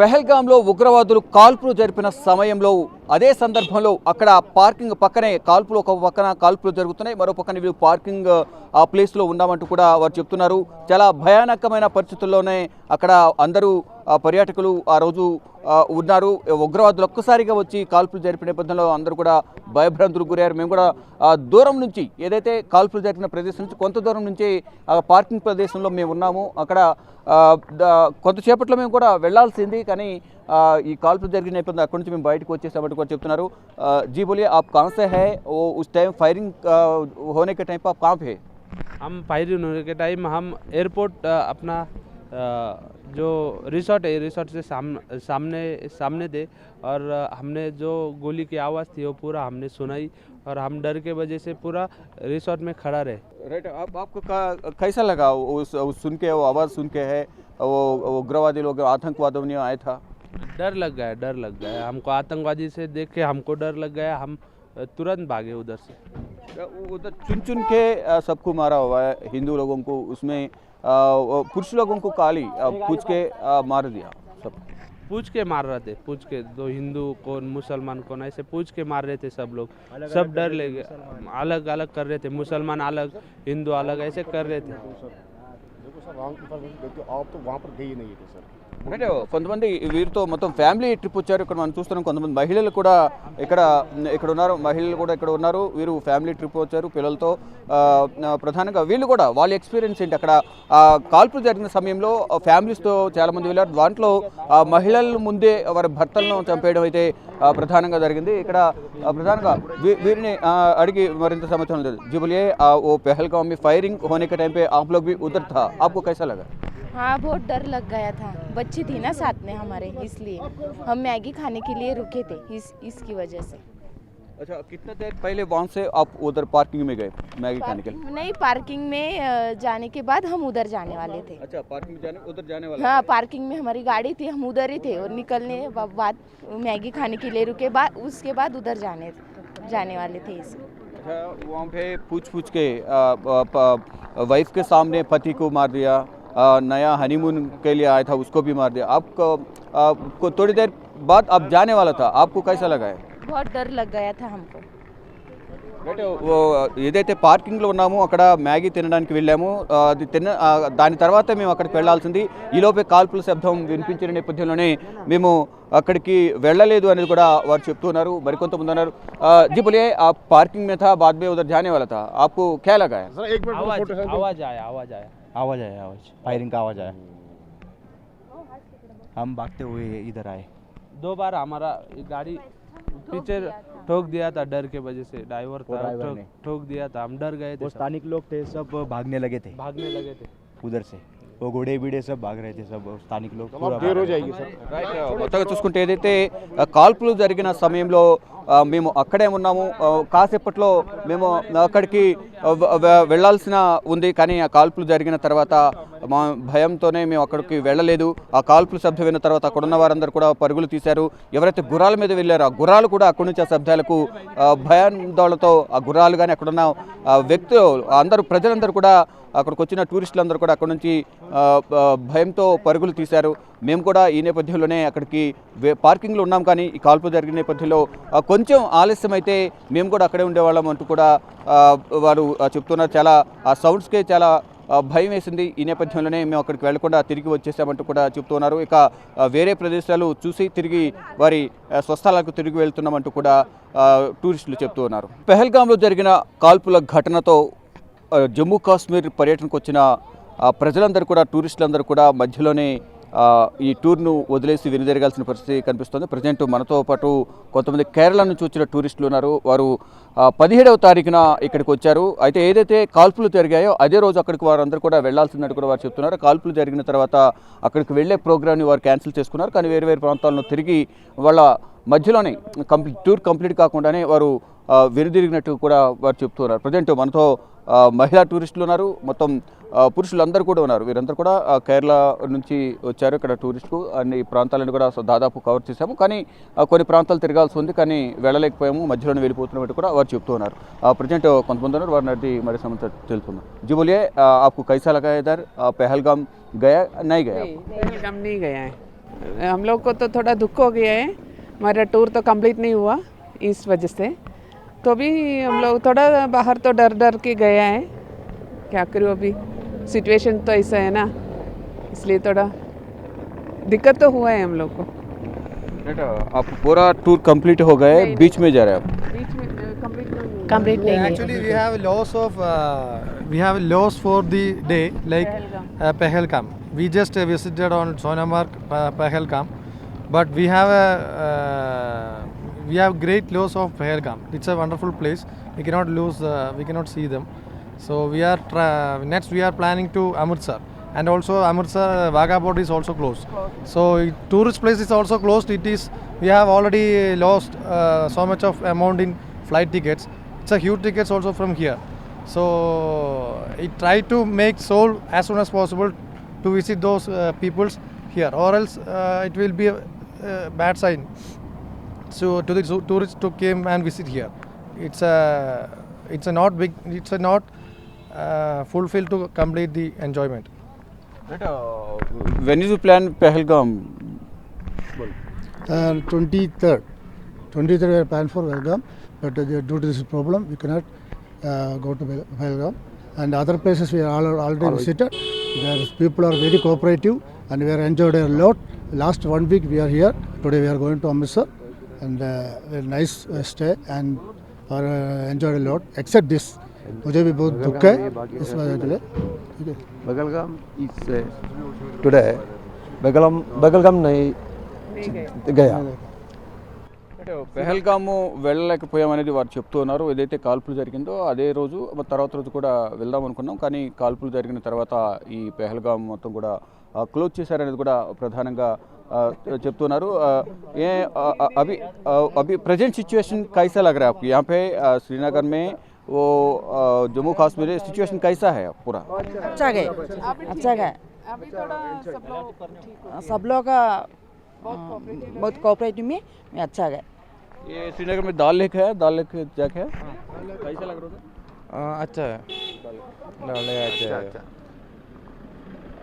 పెహల్గాంలో ఉగ్రవాదులు కాల్పులు జరిపిన సమయంలో అదే సందర్భంలో అక్కడ పార్కింగ్ పక్కనే కాల్పులు ఒక పక్కన కాల్పులు జరుగుతున్నాయి, మరో పక్కన వీళ్ళు పార్కింగ్ ఆ ప్లేస్లో ఉన్నామంటూ కూడా వారు చెప్తున్నారు. చాలా భయానకమైన పరిస్థితుల్లోనే అక్కడ అందరూ పర్యాటకులు ఆ రోజు ఉన్నారు. ఉగ్రవాదులు ఒక్కసారిగా వచ్చి కాల్పులు జరిపిన నేపథ్యంలో అందరూ కూడా భయభ్రాంతులకు గురయ్యారు. మేము కూడా దూరం నుంచి ఏదైతే కాల్పులు జరిపిన ప్రదేశం నుంచి కొంత దూరం నుంచి పార్కింగ్ ప్రదేశంలో మేము ఉన్నాము. అక్కడ కొంతసేపట్లో మేము కూడా వెళ్లాల్సింది, కానీ ఈ కాల్పులు జరిగిన నేపథ్యంలో అక్కడి నుంచి మేము బయటకు వచ్చేసామంటూ కూడా చెప్తున్నారు. जी बोलिए आप कहाँ से है, वो उस टाइम फायरिंग होने के टाइम पर आप कहाँ पे है? हम फायरिंग होने के टाइम हम एयरपोर्ट अपना जो रिसोर्ट है, रिसोर्ट से सामने सामने थे और हमने जो गोली की आवाज़ थी वो पूरा हमने सुनाई और हम डर के वजह से पूरा रिसोर्ट में खड़ा रहे। राइट, आपको कैसा लगा उस सुन के, वो आवाज़ सुन के है वो उग्रवादी लोग आतंकवादियों ने आया था? डर लग गया हमको, आतंकवादी से देख के हमको डर लग गया। हम तुरंत भागे उधर से। उधर चुन चुन के सबको मारा हुआ है, हिंदू लोगों को, उसमें पुरुष लोगों को काली पूछ के मार दिया सब। पूछ के मार रहे थे, पूछ के दो हिंदू कौन मुसलमान कौन ऐसे पूछ के मार रहे थे सब लोग। सब डर ले गए, अलग अलग कर रहे थे, मुसलमान अलग हिंदू अलग ऐसे कर रहे थे। देखो सर, आप तो वहाँ पर गए ही नहीं थे सर। అంటే కొంతమంది వీరితో మొత్తం ఫ్యామిలీ ట్రిప్ వచ్చారు. ఇక్కడ మనం చూస్తున్నాం కొంతమంది మహిళలు కూడా ఇక్కడ ఉన్నారు, మహిళలు కూడా ఇక్కడ ఉన్నారు. వీరు ఫ్యామిలీ ట్రిప్ వచ్చారు పిల్లలతో. ప్రధానంగా వీళ్ళు కూడా వాళ్ళ ఎక్స్పీరియన్స్ ఏంటి, అక్కడ కాల్పులు జరిగిన సమయంలో ఫ్యామిలీస్తో చాలామంది వెళ్ళారు. దాంట్లో మహిళల ముందే వారి భర్తలను చంపేయడం అయితే ప్రధానంగా జరిగింది. ఇక్కడ ప్రధానంగా వీరిని అడిగి మరింత సమాచారం లేదు. जी बोलिए, वो पहलगाम में फायरिंग होने के टाइम पे आप लोग भी उधर था, आपको कैसा लगा? हाँ, बहुत डर लग गया था, बच्ची थी ना साथ में हमारे, इसलिए हम मैगी खाने के लिए रुके थे इसकी वजह से। अच्छा, कितना देर पहले वहाँ से आप उधर पार्किंग में गए मैगी खाने के लिए? नहीं, पार्किंग में जाने के बाद हम उधर जाने वाले थे। अच्छा, पार्किंग में उधर जाने वाले? हाँ, पार्किंग में हमारी गाड़ी थी, हम उधर ही थे और निकलने बाद मैगी खाने के लिए रुके, उसके बाद उधर जाने वाले थे इसे। अच्छा, वहाँ पे पूछ के वाइफ के सामने पति को मार दिया, नया हनीमून के लिए आया था उसको भी मार दिया। आपको थोड़ी देर बाद आप जाने वाला था, आपको कैसा लगा है? बहुत डर लग गया था हमको। అంటే ఏదైతే పార్కింగ్లో ఉన్నామో అక్కడ మ్యాగీ తినడానికి వెళ్ళాము. అది దాని తర్వాత మేము అక్కడికి వెళ్లాల్సింది. ఈలోపే కాల్పుల శబ్దం వినిపించిన నేపథ్యంలోనే మేము అక్కడికి వెళ్ళలేదు అనేది కూడా వారు చెప్తున్నారు. మరికొంతమంది ఉన్నారు. जी बोलिए, आप पार्किंग में था, बाद में उधर जाने वाला था, आपको क्या लगा है? सर एक मिनट, आवाज आया फायरिंग का आवाज आया, हम भागते हुए इधर आए। 2 बार हमारा गाड़ी पीछे ठोक दिया था, डर के वजह से ड्राइवर ठोक दिया था, हम डर गए थे। वो स्थानिक लोग थे, सब भागने लगे थे उधर से, वो घोड़े बीड़े सब भाग रहे थे, सब स्थानिक लोग पूरा देर हो जाएगी सर। రైట్, మొత్తంగా చూసుకుంటే ఏదైతే కాల్పులు జరిగిన సమయంలో మేము అక్కడే ఉన్నాము. కాసేపట్లో మేము అక్కడికి వెళ్ళాల్సిన ఉంది, కానీ ఆ కాల్పులు జరిగిన తర్వాత మా భయంతోనే మేము అక్కడికి వెళ్ళలేదు. ఆ కాల్పుల శబ్దం విన్న తర్వాత అక్కడ ఉన్న వారందరూ కూడా పరుగులు తీశారు. ఎవరైతే గుర్రాల మీద వెళ్ళారో ఆ గుర్రాలు కూడా అక్కడి నుంచి ఆ శబ్దాలకు భయాందోళనతో ఆ గుర్రాలు కానీ అక్కడున్న వ్యక్తులు అందరూ ప్రజలందరూ కూడా అక్కడికి వచ్చిన టూరిస్టులందరూ కూడా అక్కడ నుంచి భయంతో పరుగులు తీశారు. మేము కూడా ఈ నేపథ్యంలోనే అక్కడికి పార్కింగ్లో ఉన్నాం, కానీ ఈ కాల్పు జరిగిన నేపథ్యంలో కొంచెం ఆలస్యం అయితే మేము కూడా అక్కడే ఉండేవాళ్ళం అంటూ కూడా వారు చెప్తున్నారు. చాలా ఆ సౌండ్స్కే చాలా భయం వేసింది. ఈ నేపథ్యంలోనే మేము అక్కడికి వెళ్లకుండా తిరిగి వచ్చేసామంటూ కూడా చెప్తున్నారు. ఇక వేరే ప్రదేశాలు చూసి తిరిగి వారి స్వస్థలాలకు తిరిగి వెళ్తున్నామంటూ కూడా టూరిస్టులు చెప్తూ ఉన్నారు. పెహల్గాంలో జరిగిన కాల్పుల ఘటనతో జమ్మూ కాశ్మీర్ పర్యటనకు వచ్చిన ప్రజలందరూ కూడా, టూరిస్టులందరూ కూడా మధ్యలోనే ఈ టూర్ను వదిలేసి వెనుదిరగాల్సిన పరిస్థితి కనిపిస్తుంది. ప్రజెంట్ మనతో పాటు కొంతమంది కేరళ నుంచి వచ్చిన టూరిస్టులు ఉన్నారు. వారు 17వ తారీఖున ఇక్కడికి వచ్చారు. అయితే ఏదైతే కాల్పులు జరిగాయో అదే రోజు అక్కడికి వారందరూ కూడా వెళ్లాల్సిందని కూడా వారు చెప్తున్నారు. కాల్పులు జరిగిన తర్వాత అక్కడికి వెళ్లే ప్రోగ్రామ్ని వారు క్యాన్సిల్ చేసుకున్నారు, కానీ వేరు వేరు ప్రాంతాలను తిరిగి వాళ్ళ మధ్యలోనే టూర్ కంప్లీట్ కాకుండానే వారు వెనుదిరిగినట్టు కూడా వారు చెప్తున్నారు. ప్రజెంట్ మనతో మహిళా టూరిస్టులు ఉన్నారు, మొత్తం పురుషులందరూ కూడా ఉన్నారు. వీరందరూ కూడా కేరళ నుంచి వచ్చారు. ఇక్కడ టూరిస్టుకు అన్ని ప్రాంతాలను కూడా దాదాపు కవర్ చేశాము, కానీ కొన్ని ప్రాంతాలు తిరగాల్సి ఉంది, కానీ వెళ్ళలేకపోయాము, మధ్యలోనే వెళ్ళిపోతున్నట్టు కూడా వారు చెప్తూ ఉన్నారు. ప్రజెంట్ కొంతమంది ఉన్నారు, వారిని అడిగి మరి సమాచారం తెలుసుకుందాం. जी बोलिए, आपको कैसा लगा इधर? पहलगाम गया नहीं गया? पहलगाम नहीं गया है। हम लोग को तो थोड़ा दुख हो गया है, हमारा टूर तो कंप्लीट नहीं हुआ इस वजह से। तो भी हम लोग थोड़ा बाहर तो डर डर के गया है, क्या करूँ अभी सिचुएशन तो ऐसा है ना, इसलिए थोड़ा दिक्कत तो हुआ है हम लोग को। बेटा आप पूरा टूर कंप्लीट हो गए, बीच में जा रहे हैं आप? बीच में कंप्लीट नहीं है। Actually, we have loss for the day, like Pahalgam. We just visited on Sonamarg, Pahalgam, but we have great loss of Pahalgam. It's a wonderful place. We cannot lose. We cannot see them. So we are next. We are planning to Amritsar, and also Amritsar Wagah border is also closed. So tourist place is also closed. We have already lost so much of amount in flight tickets. It's a huge tickets also from here. So I try to make Seoul as soon as possible to visit those peoples here, or else it will be a bad sign. So to the tourists to came and visit here, it's a not fulfilled to complete the enjoyment. बेटा when is you plan Pahalgam? 23rd we are planned for Pahalgam, but due to this problem we cannot go to Pahalgam, and other places we are already visited. Where people are very cooperative and we are enjoyed a lot. Last 1 week we are here. Today we are going to Amritsar, and very nice stay and enjoyed a lot. Except this, मुझे भी बहुत दुख है इस वजह के लिए। ठीक है, Pahalgam is today. Pahalgam नहीं गया। అంటే పెహల్గాము వెళ్ళలేకపోయామనేది వారు చెప్తూ ఉన్నారు. ఏదైతే కాల్పులు జరిగిందో అదే రోజు తర్వాత రోజు కూడా వెళ్దాం అనుకున్నాం, కానీ కాల్పులు జరిగిన తర్వాత ఈ పెహల్గాం మొత్తం కూడా క్లోజ్ చేశారనేది కూడా ప్రధానంగా చెప్తున్నారు. ये अभी अभी प्रेजेंट सिचुएशन कैसा लग रहा है आपको यहाँ पे श्रीनगर में? वो जम्मू कश्मीर सिचुएशन कैसा है पूरा? अच्छा गए, अच्छा गए। अभी थोड़ा सब लोग बहुत कोऑपरेटिव में अच्छा गए। ये श्रीनगर में दाल लेक है, दाल लेक जगह है, कैसा लग रहा था? अच्छा है।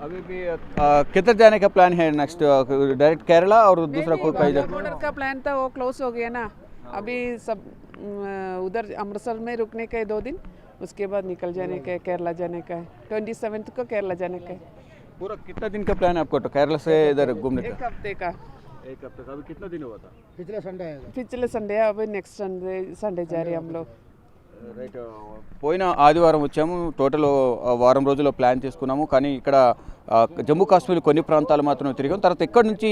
अभी भी किधर जाने का प्लान है नेक्स्ट? डायरेक्ट केरला और दूसरा कोई कहीं बॉर्डर का प्लान था वो क्लोज हो गया ना, अभी सब उधर अमृतसर में रुकने का है 2 दिन, उसके बाद निकल जाने का है, केरला जाने का है। 27 को केरला जाने का है। पूरा कितना दिन का प्लान है आपको तो केरला से इधर घूमने का? 1 हफ्ते का। 1 हफ्ते का। अभी कितना दिन हुआ था? पिछले संडे आएगा। पिछले संडे है, अभी नेक्स्ट संडे जा रहे हैं हम लोग। రైట్, పోయిన ఆదివారం వచ్చాము. టోటల్ వారం రోజుల్లో ప్లాన్ చేసుకున్నాము, కానీ ఇక్కడ జమ్మూ కాశ్మీర్ కొన్ని ప్రాంతాలు మాత్రమే తిరిగాం. తర్వాత ఇక్కడ నుంచి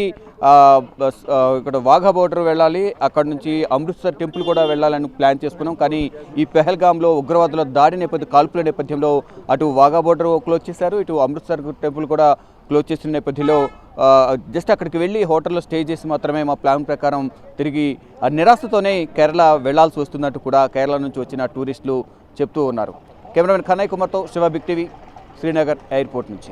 ఇక్కడ వాఘా బోర్డర్ వెళ్ళాలి, అక్కడ నుంచి అమృత్సర్ టెంపుల్ కూడా వెళ్ళాలని ప్లాన్ చేసుకున్నాం. కానీ ఈ పెహల్గాంలో ఉగ్రవాదుల దాడి నేపథ్యం, కాల్పుల నేపథ్యంలో అటు వాఘా బోర్డర్ క్లోజ్ చేశారు, ఇటు అమృత్సర్ టెంపుల్ కూడా క్లోజ్ చేసిన నేపథ్యంలో జస్ట్ అక్కడికి వెళ్ళి హోటల్లో స్టే చేసి మాత్రమే మా ప్లాన్ ప్రకారం తిరిగి నిరాశతోనే కేరళ వెళ్లాల్సి వస్తున్నట్టు కూడా కేరళ నుంచి వచ్చిన టూరిస్టులు చెప్తూ ఉన్నారు. కెమెరామెన్ కన్నయ్య కుమార్తో Siva, big TV, Srinagar airport నుంచి.